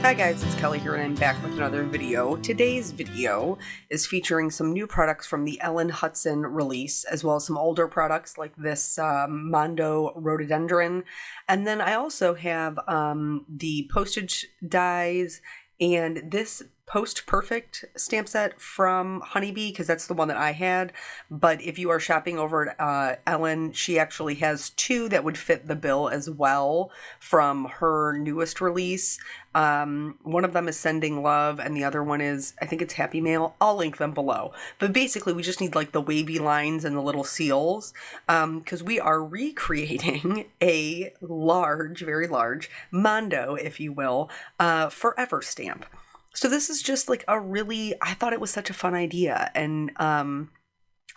Hi guys, it's Kelly here and I'm back with another video. Today's video is featuring some new products from the Ellen Hutson release, as well as some older products like this Mondo rhododendron. And then I also have the postage dies and this Post Perfect stamp set from Honeybee, because that's the one that I had. But if you are shopping over at Ellen, she actually has two that would fit the bill as well from her newest release. One of them is Sending Love, and the other one is, I think it's Happy Mail. I'll link them below. But basically, we just need like the wavy lines and the little seals, because we are recreating a large, very large Mondo, if you will, forever stamp. So this is just like I thought it was such a fun idea. And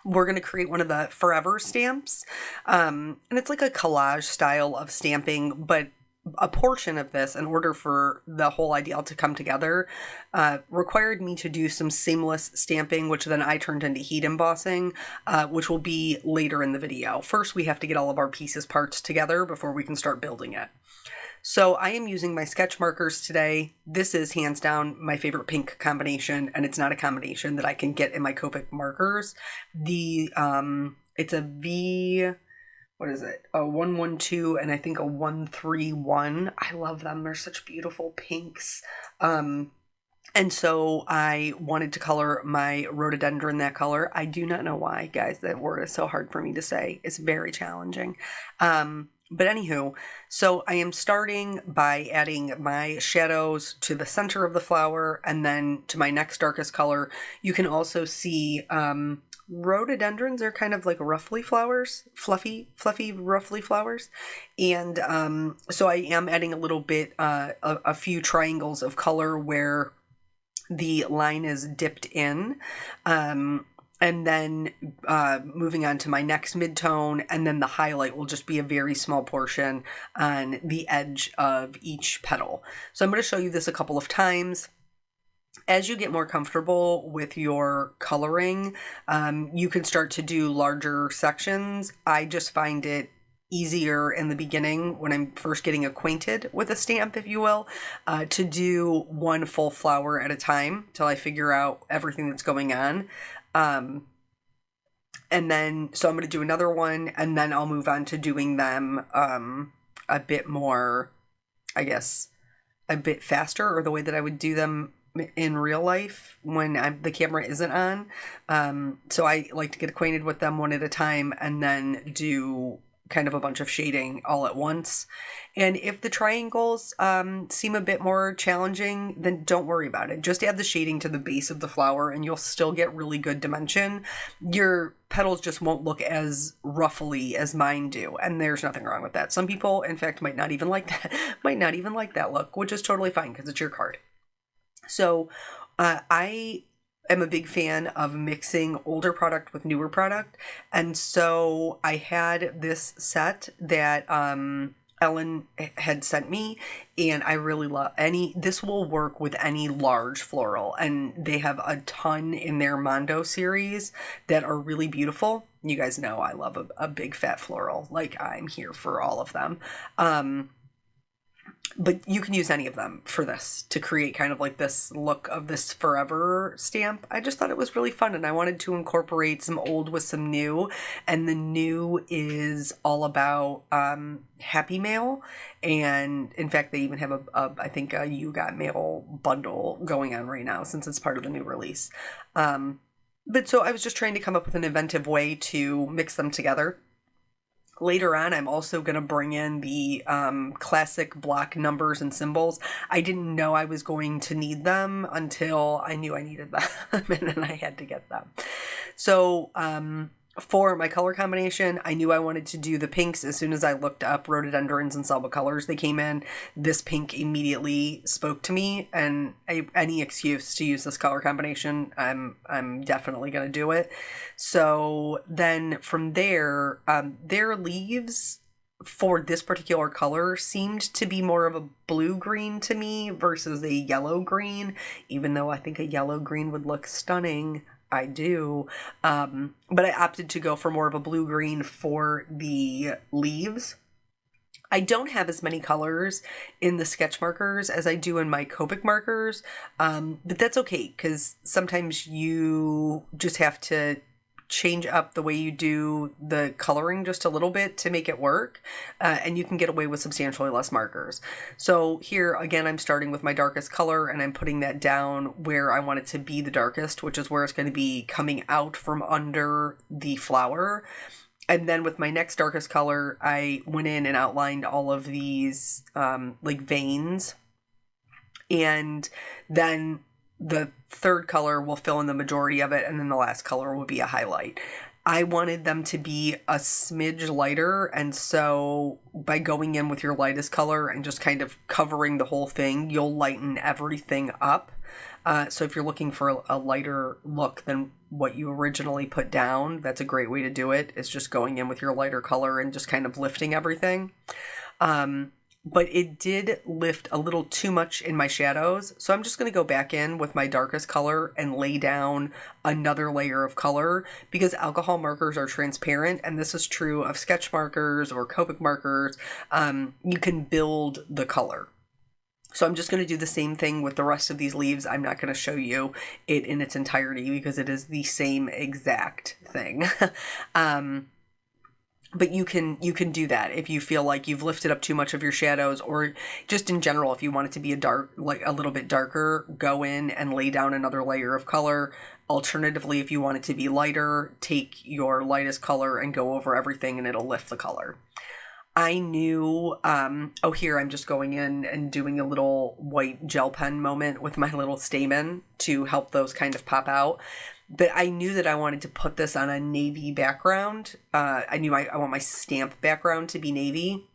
we're going to create one of the forever stamps. And it's like a collage style of stamping, but a portion of this, in order for the whole idea to come together, required me to do some seamless stamping, which then I turned into heat embossing, which will be later in the video. First, we have to get all of our parts together before we can start building it. So I am using my sketch markers today. This is hands down my favorite pink combination, and it's not a combination that I can get in my Copic markers. It's a V, what is it? A 112 and I think a 131. I love them. They're such beautiful pinks. And so I wanted to color my rhododendron that color. I do not know why, guys. That word is so hard for me to say. It's very challenging. But anywho, so I am starting by adding my shadows to the center of the flower and then to my next darkest color. You can also see rhododendrons are kind of like ruffly flowers, fluffy, ruffly flowers. And so I am adding a little bit, a few triangles of color where the line is dipped in. And then moving on to my next midtone, and then the highlight will just be a very small portion on the edge of each petal. So I'm going to show you this a couple of times. As you get more comfortable with your coloring, you can start to do larger sections. I just find it easier in the beginning when I'm first getting acquainted with a stamp, if you will, to do one full flower at a time till I figure out everything that's going on. And then, so I'm going to do another one, and then I'll move on to doing them, a bit more, I guess, a bit faster, or the way that I would do them in real life when the camera isn't on. So I like to get acquainted with them one at a time and then do kind of a bunch of shading all at once. And if the triangles seem a bit more challenging, then don't worry about it. Just add the shading to the base of the flower and you'll still get really good dimension. Your petals just won't look as ruffly as mine do, and there's nothing wrong with that. Some people, in fact, might not even like that look, which is totally fine because it's your card. So I am a big fan of mixing older product with newer product. And so I had this set that Ellen had sent me, and I really love this will work with any large floral, and they have a ton in their Mondo series that are really beautiful. You guys know I love a big fat floral. Like, I'm here for all of them. But you can use any of them for this to create kind of like this look of this forever stamp. I just thought it was really fun, and I wanted to incorporate some old with some new. And the new is all about Happy Mail. And in fact, they even have I think a You Got Mail bundle going on right now since it's part of the new release. But so I was just trying to come up with an inventive way to mix them together. Later on, I'm also going to bring in the classic block numbers and symbols. I didn't know I was going to need them until I knew I needed them, and then I had to get them. So for my color combination, I knew I wanted to do the pinks as soon as I looked up rhododendrons and saw what colors they came in. This pink immediately spoke to me, and any excuse to use this color combination, I'm definitely going to do it. So then from there, their leaves for this particular color seemed to be more of a blue-green to me versus a yellow-green, even though I think a yellow-green would look stunning. I do, but I opted to go for more of a blue-green for the leaves. I don't have as many colors in the sketch markers as I do in my Copic markers, but that's okay because sometimes you just have to change up the way you do the coloring just a little bit to make it work, and you can get away with substantially less markers. So here, again, I'm starting with my darkest color and I'm putting that down where I want it to be the darkest, which is where it's going to be coming out from under the flower. And then with my next darkest color, I went in and outlined all of these like veins. And then the third color will fill in the majority of it. And then the last color will be a highlight. I wanted them to be a smidge lighter. And so by going in with your lightest color and just kind of covering the whole thing, you'll lighten everything up. So if you're looking for a lighter look than what you originally put down, that's a great way to do it, is just going in with your lighter color and just kind of lifting everything. But it did lift a little too much in my shadows. So I'm just going to go back in with my darkest color and lay down another layer of color, because alcohol markers are transparent. And this is true of sketch markers or Copic markers. You can build the color. So I'm just going to do the same thing with the rest of these leaves. I'm not going to show you it in its entirety because it is the same exact thing. But you can do that if you feel like you've lifted up too much of your shadows, or just in general, if you want it to be a little bit darker, go in and lay down another layer of color. Alternatively, if you want it to be lighter, take your lightest color and go over everything and it'll lift the color. I knew, here I'm just going in and doing a little white gel pen moment with my little stamen to help those kind of pop out. But I knew that I wanted to put this on a navy background. I knew I want my stamp background to be navy.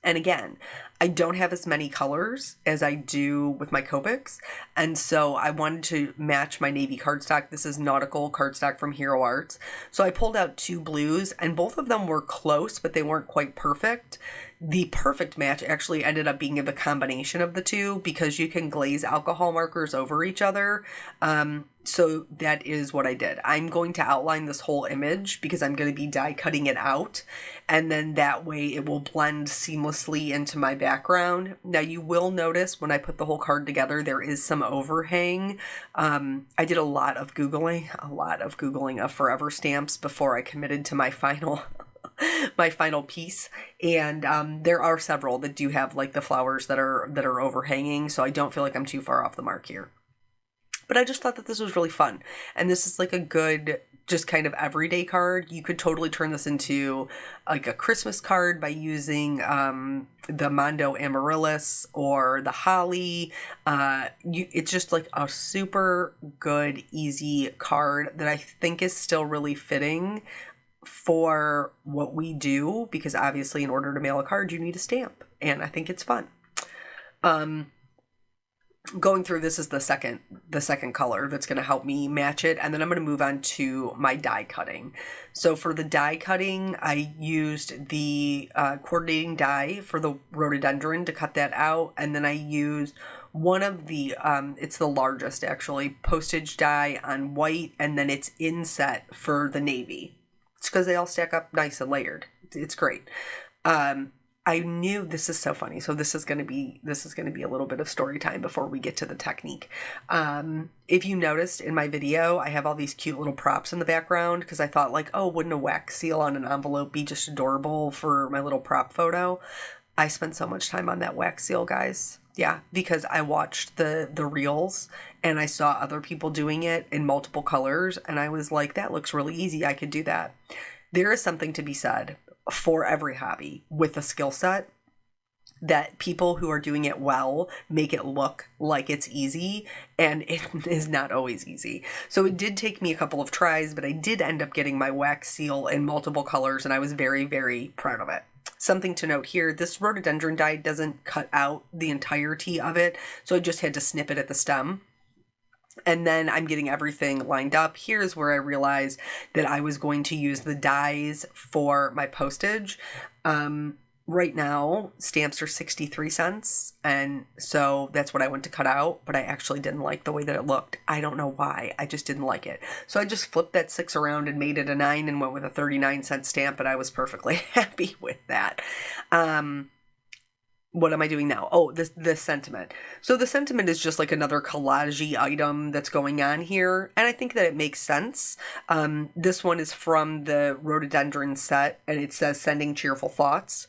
And again, I don't have as many colors as I do with my Copics. And so I wanted to match my navy cardstock. This is nautical cardstock from Hero Arts. So I pulled out two blues, and both of them were close, but they weren't quite perfect. The perfect match actually ended up being the combination of the two, because you can glaze alcohol markers over each other. So that is what I did. I'm going to outline this whole image because I'm going to be die cutting it out. And then that way it will blend seamlessly into my background. Now you will notice when I put the whole card together, there is some overhang. I did a lot of Googling of forever stamps before I committed to my final piece. And there are several that do have like the flowers that are overhanging. So I don't feel like I'm too far off the mark here. But I just thought that this was really fun. And this is like a good, just kind of everyday card. You could totally turn this into like a Christmas card by using the Mondo Amaryllis or the Holly. It's just like a super good, easy card that I think is still really fitting for what we do, because obviously in order to mail a card, you need a stamp. And I think it's fun. Going through, this is the second color that's going to help me match it, and then I'm going to move on to my die cutting. So for the die cutting, I used the coordinating die for the rhododendron to cut that out, and then I used one of the it's the largest actually, postage die on white, and then it's inset for the navy. It's because they all stack up nice and layered. It's great. I knew, this is so funny. So this is going to be a little bit of story time before we get to the technique. If you noticed in my video, I have all these cute little props in the background because I thought like, oh, wouldn't a wax seal on an envelope be just adorable for my little prop photo? I spent so much time on that wax seal, guys. Yeah, because I watched the reels and I saw other people doing it in multiple colors, and I was like, that looks really easy. I could do that. There is something to be said for every hobby with a skill set, that people who are doing it well make it look like it's easy, and it is not always easy. So it did take me a couple of tries, but I did end up getting my wax seal in multiple colors, and I was very, very proud of it. Something to note here, this rhododendron die doesn't cut out the entirety of it, so I just had to snip it at the stem. And then I'm getting everything lined up. Here's where I realized that I was going to use the dies for my postage. Right now, stamps are 63 cents. And so that's what I went to cut out. But I actually didn't like the way that it looked. I don't know why. I just didn't like it. So I just flipped that 6 around and made it a 9 and went with a 39-cent stamp. And I was perfectly happy with that. what am I doing now? Oh, this sentiment. So the sentiment is just like another collage-y item that's going on here, and I think that it makes sense. This one is from the rhododendron set, and it says sending cheerful thoughts.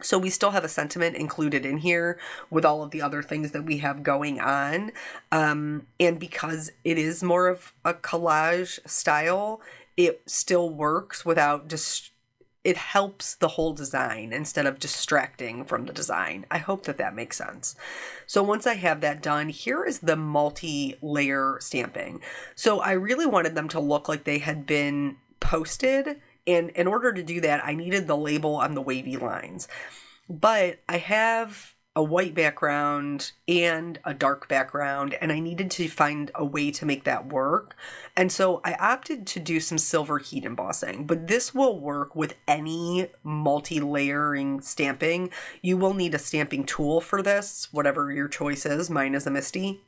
So we still have a sentiment included in here with all of the other things that we have going on. And because it is more of a collage style, it still works without just, it helps the whole design instead of distracting from the design. I hope that that makes sense. So once I have that done, here is the multi-layer stamping. So I really wanted them to look like they had been posted. And in order to do that, I needed the label on the wavy lines. But I have a white background and a dark background, and I needed to find a way to make that work. And so I opted to do some silver heat embossing, but this will work with any multi-layering stamping. You will need a stamping tool for this, whatever your choice is. Mine is a Misty.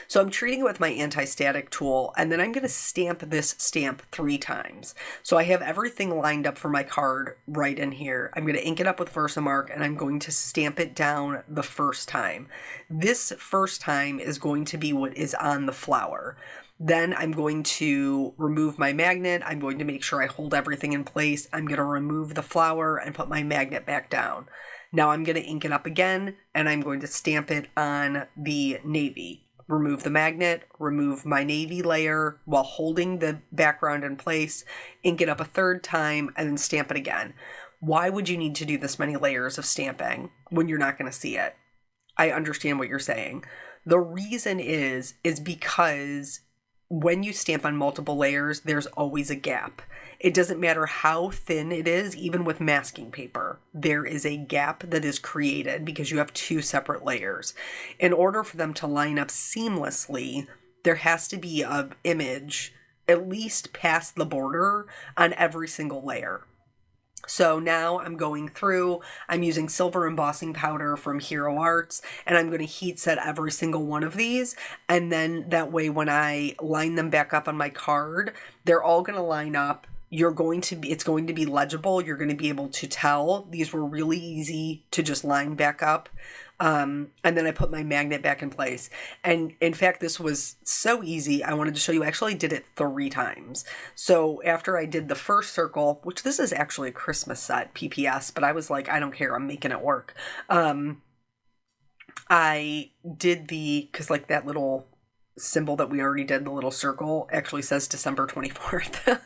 So I'm treating it with my anti-static tool, and then I'm going to stamp this stamp 3 times. So I have everything lined up for my card right in here. I'm going to ink it up with Versamark, and I'm going to stamp it down the first time. This first time is going to be what is on the flower. Then I'm going to remove my magnet. I'm going to make sure I hold everything in place. I'm going to remove the flower and put my magnet back down. Now I'm going to ink it up again, and I'm going to stamp it on the navy. Remove the magnet, remove my navy layer while holding the background in place, ink it up a 3rd time, and then stamp it again. Why would you need to do this many layers of stamping when you're not going to see it? I understand what you're saying. The reason is because when you stamp on multiple layers, there's always a gap. It doesn't matter how thin it is, even with masking paper. There is a gap that is created because you have 2 separate layers. In order for them to line up seamlessly, there has to be an image at least past the border on every single layer. So now I'm going through, I'm using silver embossing powder from Hero Arts, and I'm going to heat set every single one of these. And then that way, when I line them back up on my card, they're all going to line up. It's going to be legible. You're going to be able to tell. These were really easy to just line back up. And then I put my magnet back in place. And in fact, this was so easy. I wanted to show you, I actually did it 3 times. So after I did the first circle, which this is actually a Christmas set, PPS, but I was like, I don't care. I'm making it work. I did because like that little symbol that we already did, the little circle, actually says December 24th.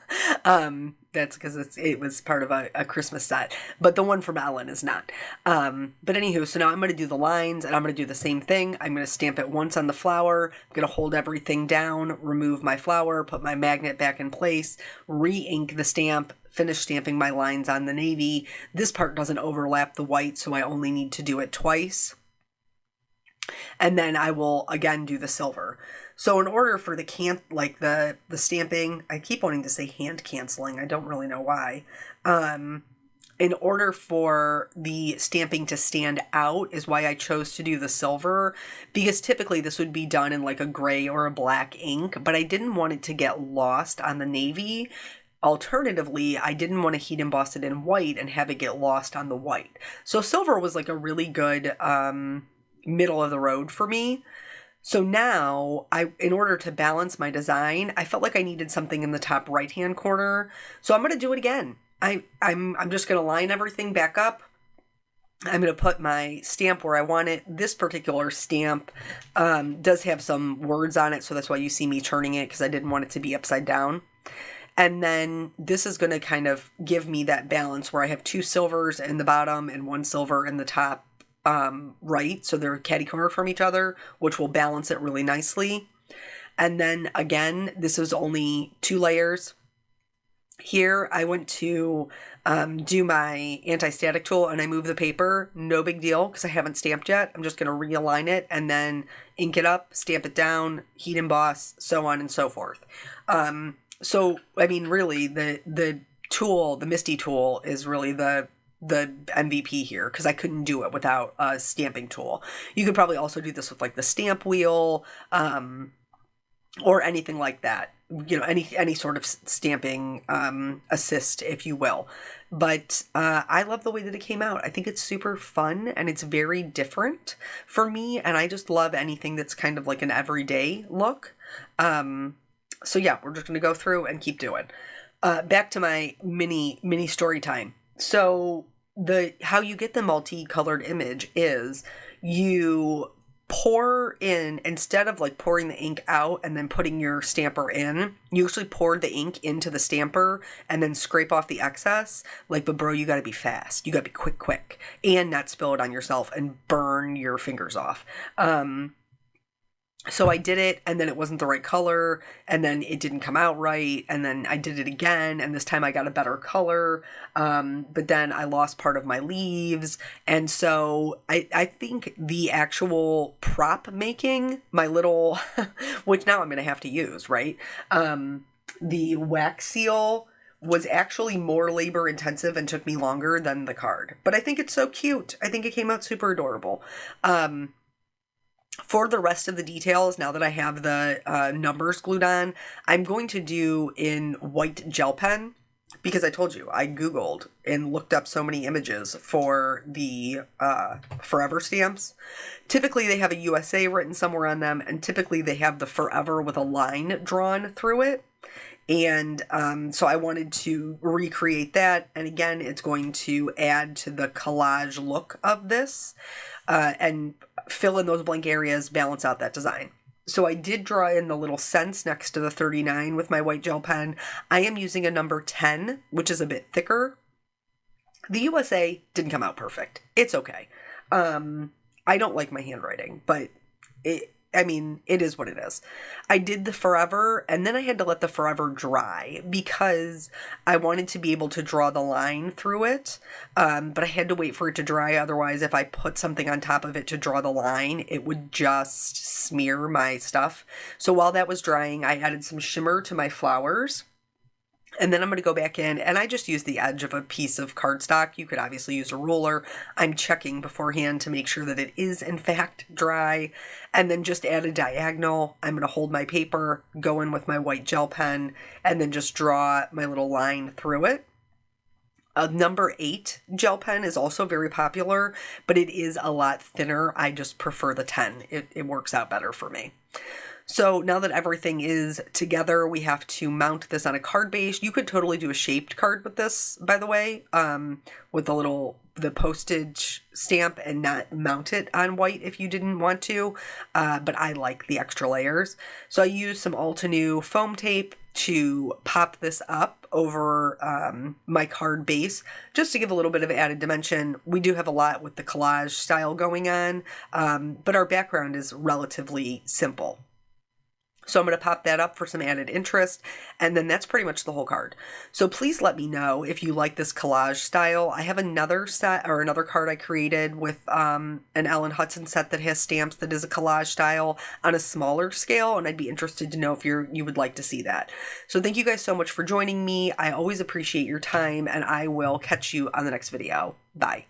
That's because it was part of a Christmas set, but the one from Ellen is not. But anywho, so now I'm going to do the lines, and I'm going to do the same thing. I'm going to stamp it once on the flower. I'm going to hold everything down, remove my flower, put my magnet back in place, re-ink the stamp, finish stamping my lines on the navy. This part doesn't overlap the white, so I only need to do it twice. And then I will again do the silver. So in order for the stamping, I keep wanting to say hand canceling. I don't really know why. In order for the stamping to stand out is why I chose to do the silver, because typically this would be done in like a gray or a black ink, but I didn't want it to get lost on the navy. Alternatively, I didn't want to heat emboss it in white and have it get lost on the white. So silver was like a really good middle of the road for me. So now, in order to balance my design, I felt like I needed something in the top right-hand corner. So I'm going to do it again. I'm just going to line everything back up. I'm going to put my stamp where I want it. This particular stamp does have some words on it, so that's why you see me turning it, because I didn't want it to be upside down. And then this is going to kind of give me that balance where I have 2 silvers in the bottom and 1 silver in the top right, so they're catty corner from each other, which will balance it really nicely. And then again, this is only 2 layers. Here I went to do my anti-static tool, and I moved the paper. No big deal, because I haven't stamped yet. I'm just going to realign it and then ink it up, stamp it down, heat emboss, so on and so forth. So I mean, really, the tool, the Misty tool, is really the MVP here, because I couldn't do it without a stamping tool. You could probably also do this with like the stamp wheel or anything like that. any sort of stamping assist, if you will. But I love the way that it came out. I think it's super fun and it's very different for me. And I just love anything that's kind of like an everyday look. So yeah, we're just going to go through and keep doing. Back to my mini story time. So how you get the multicolored image is you pour in, instead of like pouring the ink out and then putting your stamper in, you usually pour the ink into the stamper and then scrape off the excess. Like, but bro, you got to be fast. You got to be quick, and not spill it on yourself and burn your fingers off. So I did it, and then it wasn't the right color, and then it didn't come out right, and then I did it again, and this time I got a better color, but then I lost part of my leaves, and so I think the actual prop making, my little, which now I'm going to have to use, right? The wax seal was actually more labor intensive and took me longer than the card, but I think it's so cute. I think it came out super adorable. For the rest of the details, now that I have the numbers glued on, I'm going to do in white gel pen, because I told you, I Googled and looked up so many images for the Forever stamps. Typically, they have a USA written somewhere on them, and typically they have the Forever with a line drawn through it. And so I wanted to recreate that. And again, it's going to add to the collage look of this and fill in those blank areas, balance out that design. So I did draw in the little cents next to the 39 with my white gel pen. I am using a number 10, which is a bit thicker. The USA didn't come out perfect. It's okay. I don't like my handwriting, but it is what it is. I did the Forever, and then I had to let the Forever dry because I wanted to be able to draw the line through it. But I had to wait for it to dry. Otherwise, if I put something on top of it to draw the line, it would just smear my stuff. So while that was drying, I added some shimmer to my flowers. And then I'm going to go back in, and I just used the edge of a piece of cardstock. You could obviously use a ruler. I'm checking beforehand to make sure that it is, in fact, dry. And then just add a diagonal. I'm going to hold my paper, go in with my white gel pen, and then just draw my little line through it. A number 8 gel pen is also very popular, but it is a lot thinner. I just prefer the 10. It works out better for me. So now that everything is together, we have to mount this on a card base. You could totally do a shaped card with this, by the way, with the postage stamp and not mount it on white if you didn't want to. But I like the extra layers. So I used some Altenew foam tape to pop this up over my card base, just to give a little bit of added dimension. We do have a lot with the collage style going on, but our background is relatively simple. So I'm going to pop that up for some added interest, and then that's pretty much the whole card. So please let me know if you like this collage style. I have another set, or another card I created with an Ellen Hutson set that has stamps that is a collage style on a smaller scale, and I'd be interested to know if you would like to see that. So thank you guys so much for joining me. I always appreciate your time, and I will catch you on the next video. Bye.